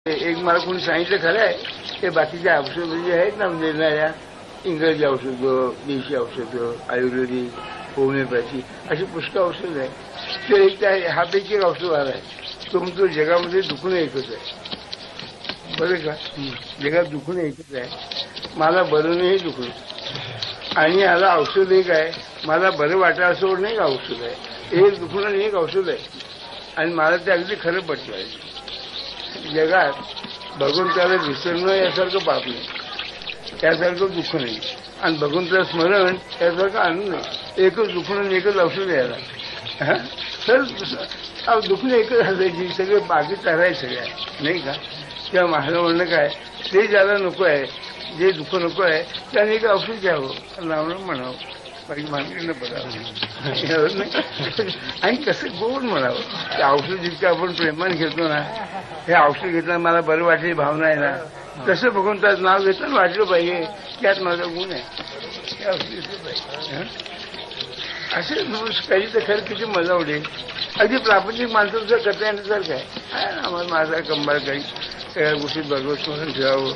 एक मला कोणी सांगितलं खरं आहे ते बाकीचे औषधं जे आहेत ना देणाऱ्या इंग्रजी औषधं, देशी औषधं, आयुर्वेदिक, होमिओपॅथी अशी पुष्कळ औषधं आहेत. ते एक ह्यापैकी एक औषध आला आहे तो म्हणतो जगामध्ये दुखणं एकच आहे. बरं का, जगात दुखणं एकच आहे, मला बरं नाही दुखणं. आणि याला औषध एक आहे, मला बरं वाटा असं नाही का औषध आहे. एक दुखणं आणि एक औषध आहे. आणि मला ते अगदी खरं पटलं आहे. जगात भगवंताला विसरणं यासारखं पाप नाही, त्यासारखं दुःख नाही. आणि भगवंताला स्मरण यासारखं आनंद नाही. एकच दुखणं आणि एकच औषध यायला तर दुखणं एकच असायची, सगळे बाकी करायचं सगळ्या नाही का. तेव्हा माझं म्हणणं काय, ते ज्याला नको आहे, जे दुःख नको आहे त्याने एक औषध घ्यावं, नावं म्हणावं, बाकी मानकडनं बघावं आणि कसं गोड म्हणावं. ते औषध जितकं आपण प्रेमाने घेतो ना, हे औषध घेताना मला बरं वाटली भावना आहे ना, तसं भगवंताचं नाव घेताना वाटलं पाहिजे त्यात माझा गुण आहे, हे औषध घेतलं पाहिजे. असे काही तर खरं किती मजा उडेल. अगदी प्रापंचिक माणसाचं करता येण्यासारखं आहे. आम्हाला माझा कंबाळ काही सगळ्या गोष्टी भगवत स्मरण ठेवावं.